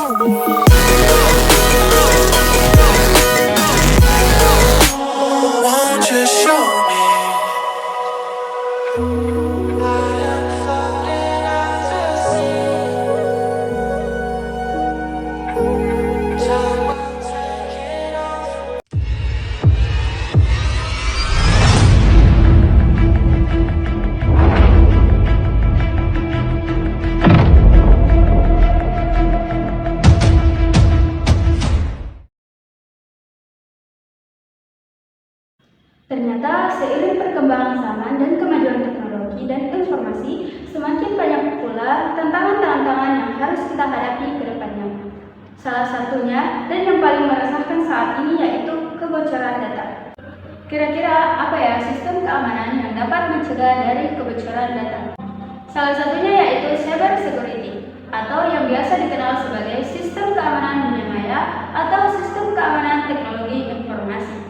Won't you show me? Ternyata seiring perkembangan zaman dan kemajuan teknologi dan informasi, semakin banyak pula tantangan-tantangan yang harus kita hadapi ke depannya. Salah satunya dan yang paling meresahkan saat ini yaitu kebocoran data. Kira-kira apa ya sistem keamanan yang dapat mencegah dari kebocoran data? Salah satunya yaitu cyber security atau yang biasa dikenal sebagai sistem keamanan dunia maya atau sistem keamanan teknologi informasi.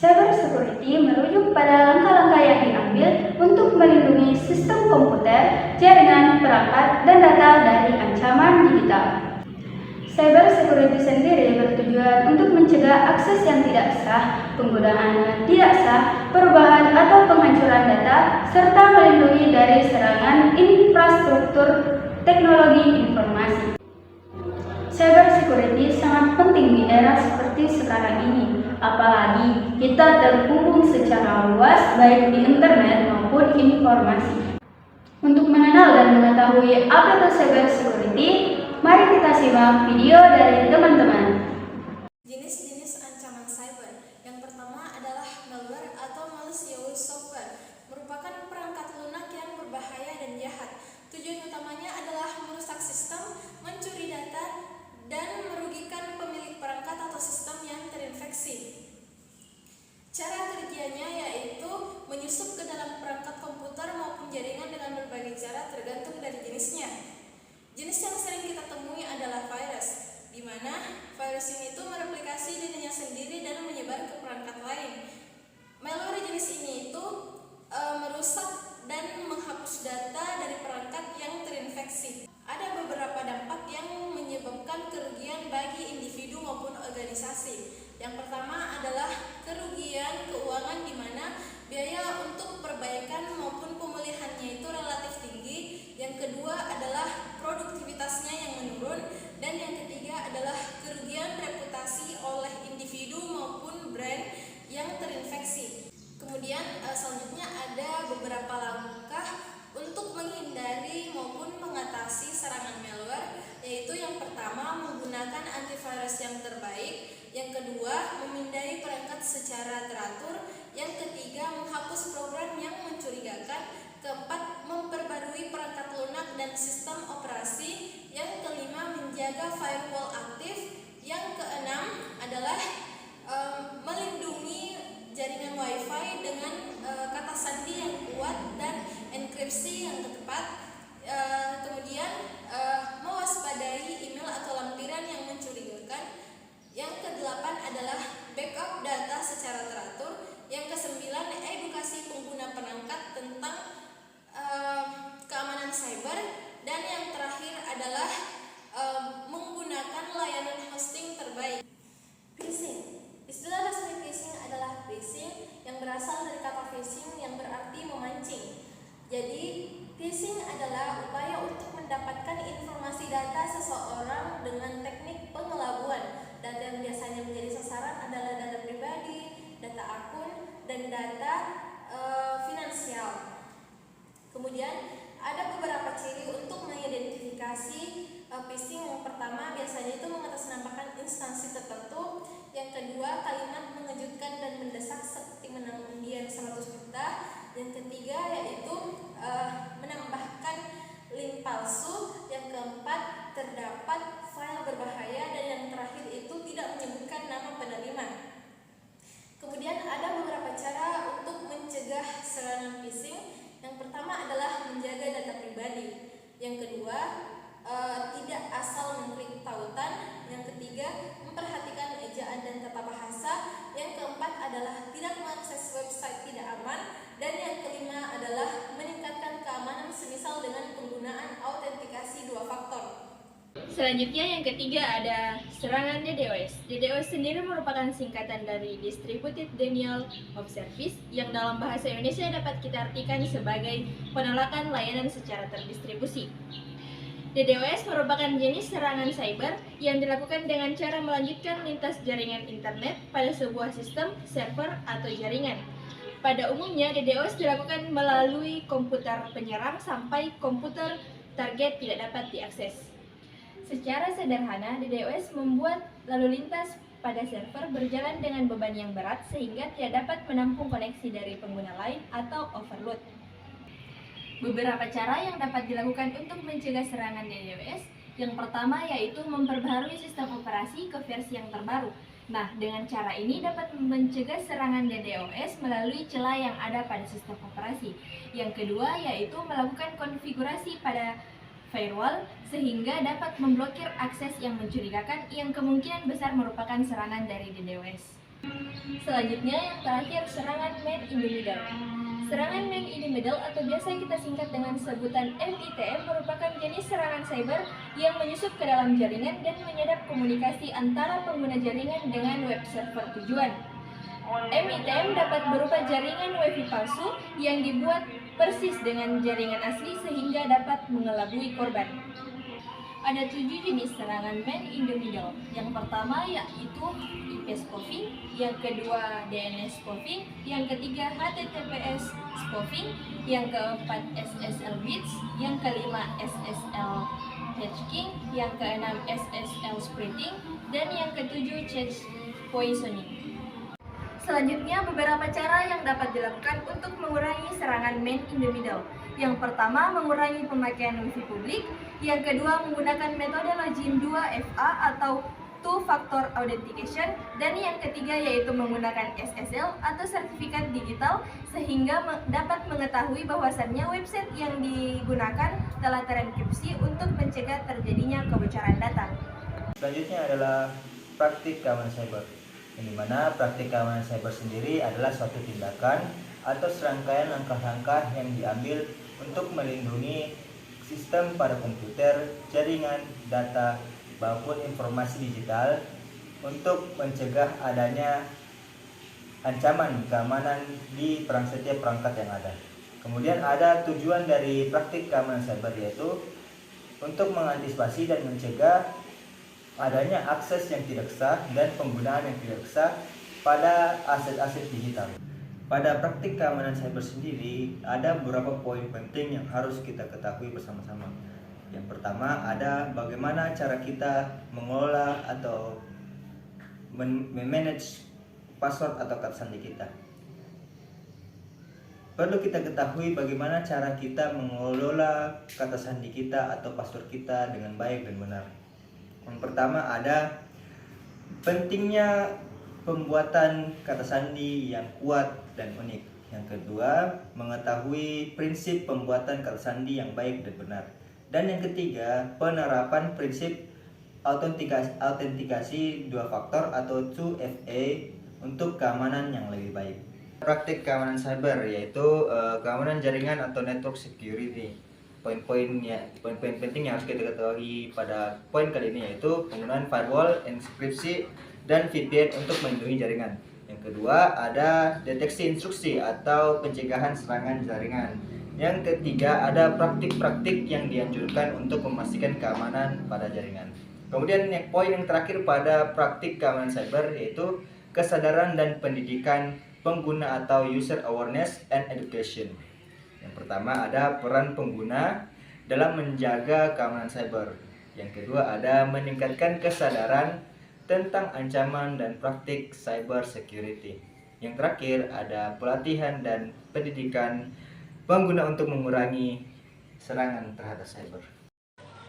Cyber security merujuk pada langkah-langkah yang diambil untuk melindungi sistem komputer, jaringan, perangkat, dan data dari ancaman digital. Cyber security sendiri bertujuan untuk mencegah akses yang tidak sah, penggunaan yang tidak sah, perubahan atau penghancuran data, serta melindungi dari serangan infrastruktur teknologi informasi. Cyber security sangat penting di era seperti sekarang ini, apalagi kita terhubung secara luas baik di internet maupun informasi. Untuk mengenal dan mengetahui apa itu cyber security, mari kita simak video dari teman-teman. Jenis-jenis ancaman cyber. Yang pertama adalah malware atau malicious software, merupakan perangkat lunak yang berbahaya dan jahat. Tujuan utamanya adalah merusak sistem, mencuri data, dan merugikan pemilik perangkat atau sistem yang terinfeksi. Cara kerjanya yaitu menyusup ke dalam perangkat komputer maupun jaringan dengan berbagai cara tergantung dari jenisnya. Jenis yang sering kita temui adalah virus, di mana virus ini itu mereplikasi dirinya sendiri dan menyebar ke perangkat lain. Malware jenis ini itu merusak dan menghapus data dari perangkat yang terinfeksi. Ada beberapa dampak yang menyebabkan kerugian bagi individu maupun organisasi. Yang pertama adalah kerugian keuangan, di mana biaya untuk perbaikan maupun pemulihannya itu relatif tinggi. Yang kedua adalah produktivitasnya yang menurun. Dan yang ketiga adalah kerugian reputasi oleh individu maupun brand yang terinfeksi. Kemudian selanjutnya ada beberapa langkah untuk menghindari maupun mengatasi serangan malware, yaitu yang pertama menggunakan antivirus yang terbaik, yang kedua memindai perangkat secara teratur, yang ketiga menghapus program yang mencurigakan, keempat memperbarui perangkat lunak dan sistem operasi, yang kelima menjaga firewall aktif, yang keenam adalah melindungi jaringan wifi dengan kata sandi yang kuat dan enkripsi yang tepat. Kemudian mewaspadai email atau lampiran yang mencurigakan. Yang kedelapan adalah backup data secara teratur. Yang kesembilan edukasi pengguna perangkat tentang keamanan cyber. Dan yang terakhir adalah menggunakan layanan hosting terbaik. Phishing. Istilah resmi phishing adalah phishing yang berasal dari kata phishing yang berarti memancing. Jadi, phishing adalah upaya untuk mendapatkan informasi data seseorang dengan teknik pengelabuan. Data yang biasanya menjadi sasaran adalah data pribadi, data akun, dan data finansial. Kemudian, ada beberapa ciri untuk mengidentifikasi phishing. Yang pertama, biasanya itu mengatasnamakan instansi tertentu. Yang kedua, kalimat mengejutkan dan mendesak seperti menang undian 100 juta. Yang ketiga yaitu menambahkan link palsu. Yang keempat, terdapat file berbahaya. Dan yang terakhir itu tidak menyebutkan nama penerima. Kemudian ada beberapa cara untuk mencegah serangan phishing. Yang pertama adalah menjaga data pribadi. Yang kedua, tidak asal mengklik tautan. Yang ketiga, memperhatikan ejaan dan tata bahasa. Yang keempat adalah tidak mengakses website tidak aman. Dan yang kelima adalah meningkatkan keamanan semisal dengan penggunaan autentikasi 2 faktor. Selanjutnya yang ketiga ada serangan DDoS. DDoS sendiri merupakan singkatan dari Distributed Denial of Service yang dalam bahasa Indonesia dapat kita artikan sebagai penolakan layanan secara terdistribusi. DDoS merupakan jenis serangan cyber yang dilakukan dengan cara melanjutkan lintas jaringan internet pada sebuah sistem, server, atau jaringan. Pada umumnya, DDoS dilakukan melalui komputer penyerang sampai komputer target tidak dapat diakses. Secara sederhana, DDoS membuat lalu lintas pada server berjalan dengan beban yang berat sehingga tidak dapat menampung koneksi dari pengguna lain atau overload. Beberapa cara yang dapat dilakukan untuk mencegah serangan DDoS. Yang pertama yaitu memperbaharui sistem operasi ke versi yang terbaru. Nah, dengan cara ini dapat mencegah serangan DDoS melalui celah yang ada pada sistem operasi. Yang kedua yaitu melakukan konfigurasi pada firewall sehingga dapat memblokir akses yang mencurigakan yang kemungkinan besar merupakan serangan dari DDoS. Selanjutnya yang terakhir, serangan man in the middle. Serangan man in the middle atau biasa kita singkat dengan sebutan MITM merupakan jenis serangan cyber yang menyusup ke dalam jaringan dan menyadap komunikasi antara pengguna jaringan dengan web server tujuan. MITM dapat berupa jaringan WiFi palsu yang dibuat persis dengan jaringan asli sehingga dapat mengelabui korban. Ada 7 jenis serangan man in the middle. Yang pertama yaitu IP spoofing, yang kedua DNS spoofing, yang ketiga HTTPS spoofing, yang keempat SSL bits, yang kelima SSL hacking, yang keenam SSL spreading, dan yang ketujuh cache poisoning. Selanjutnya, beberapa cara yang dapat dilakukan untuk mengurangi serangan man in the middle. Yang pertama, mengurangi pemakaian wifi publik. Yang kedua, menggunakan metode login 2FA atau Two Factor Authentication. Dan yang ketiga yaitu menggunakan SSL atau sertifikat digital sehingga dapat mengetahui bahwasannya website yang digunakan telah terenkripsi untuk mencegah terjadinya kebocoran data. Selanjutnya adalah praktik keamanan cyber. Di mana praktik keamanan cyber sendiri adalah suatu tindakan atau serangkaian langkah-langkah yang diambil untuk melindungi sistem pada komputer, jaringan, data, maupun informasi digital untuk mencegah adanya ancaman keamanan di setiap perangkat yang ada. Kemudian ada tujuan dari praktik keamanan cyber yaitu untuk mengantisipasi dan mencegah adanya akses yang tidak sah dan penggunaan yang tidak sah pada aset-aset digital. Pada praktik keamanan cyber sendiri ada beberapa poin penting yang harus kita ketahui bersama-sama. Yang pertama ada bagaimana cara kita mengelola atau memanage password atau kata sandi kita. Perlu kita ketahui bagaimana cara kita mengelola kata sandi kita atau password kita dengan baik dan benar. Yang pertama ada pentingnya pembuatan kata sandi yang kuat dan unik. Yang kedua, mengetahui prinsip pembuatan kata sandi yang baik dan benar. Dan yang ketiga, penerapan prinsip autentikasi 2 faktor atau 2FA untuk keamanan yang lebih baik. Praktik keamanan cyber yaitu keamanan jaringan atau network security. Poin-poin penting yang harus kita ketahui pada poin kali ini yaitu penggunaan firewall, enkripsi, dan VPN untuk melindungi jaringan. Yang kedua ada deteksi instruksi atau pencegahan serangan jaringan. Yang ketiga ada praktik-praktik yang dianjurkan untuk memastikan keamanan pada jaringan. Kemudian poin yang terakhir pada praktik keamanan cyber yaitu kesadaran dan pendidikan pengguna atau user awareness and education. Yang pertama ada peran pengguna dalam menjaga keamanan cyber. Yang kedua ada meningkatkan kesadaran tentang ancaman dan praktik cyber security. Yang terakhir ada pelatihan dan pendidikan pengguna untuk mengurangi serangan terhadap cyber.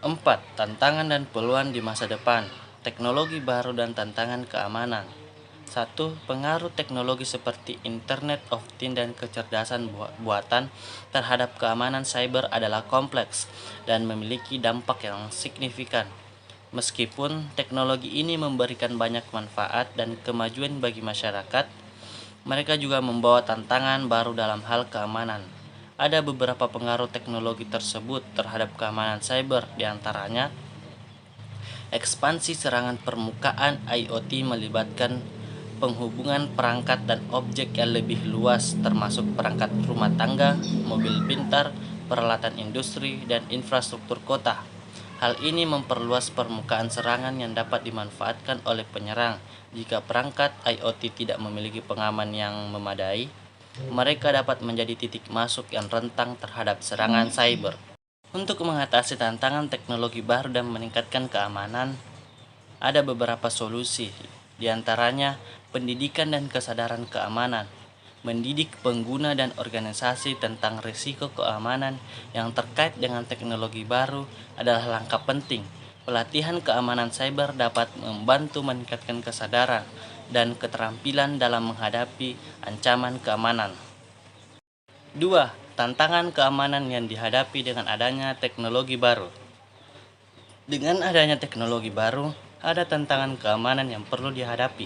4. Tantangan dan peluang di masa depan. Teknologi baru dan tantangan keamanan. 1. Pengaruh teknologi seperti Internet of Things dan kecerdasan buatan terhadap keamanan cyber adalah kompleks dan memiliki dampak yang signifikan. Meskipun teknologi ini memberikan banyak manfaat dan kemajuan bagi masyarakat, mereka juga membawa tantangan baru dalam hal keamanan. Ada beberapa pengaruh teknologi tersebut terhadap keamanan cyber, diantaranya Ekspansi serangan permukaan IoT melibatkan penghubungan perangkat dan objek yang lebih luas, termasuk perangkat rumah tangga, mobil pintar, peralatan industri, dan infrastruktur kota. Hal ini memperluas permukaan serangan yang dapat dimanfaatkan oleh penyerang. Jika perangkat IoT tidak memiliki pengaman yang memadai, mereka dapat menjadi titik masuk yang rentan terhadap serangan cyber. Untuk mengatasi tantangan teknologi baru dan meningkatkan keamanan, ada beberapa solusi, diantaranya pendidikan dan kesadaran keamanan. Mendidik pengguna dan organisasi tentang risiko keamanan yang terkait dengan teknologi baru adalah langkah penting. Pelatihan keamanan cyber dapat membantu meningkatkan kesadaran dan keterampilan dalam menghadapi ancaman keamanan. 2. Tantangan keamanan yang dihadapi dengan adanya teknologi baru. Dengan adanya teknologi baru, ada tantangan keamanan yang perlu dihadapi,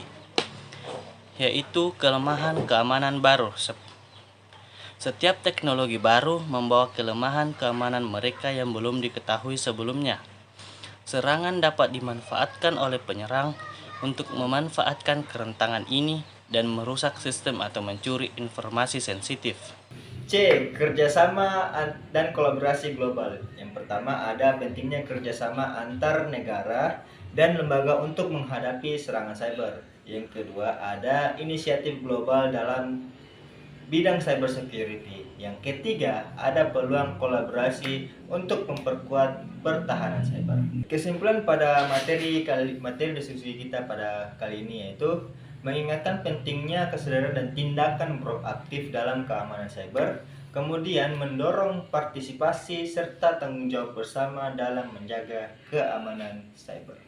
yaitu kelemahan keamanan baru. Setiap teknologi baru membawa kelemahan keamanan mereka yang belum diketahui sebelumnya. Serangan dapat dimanfaatkan oleh penyerang untuk memanfaatkan kerentanan ini dan merusak sistem atau mencuri informasi sensitif. C. Kerjasama dan kolaborasi global. Yang pertama, ada pentingnya kerjasama antar negara dan lembaga untuk menghadapi serangan cyber. Yang kedua, ada inisiatif global dalam bidang cyber security. Yang ketiga, ada peluang kolaborasi untuk memperkuat pertahanan cyber. Kesimpulan pada materi diskusi kita pada kali ini yaitu mengingatkan pentingnya kesadaran dan tindakan proaktif dalam keamanan cyber, kemudian mendorong partisipasi serta tanggung jawab bersama dalam menjaga keamanan cyber.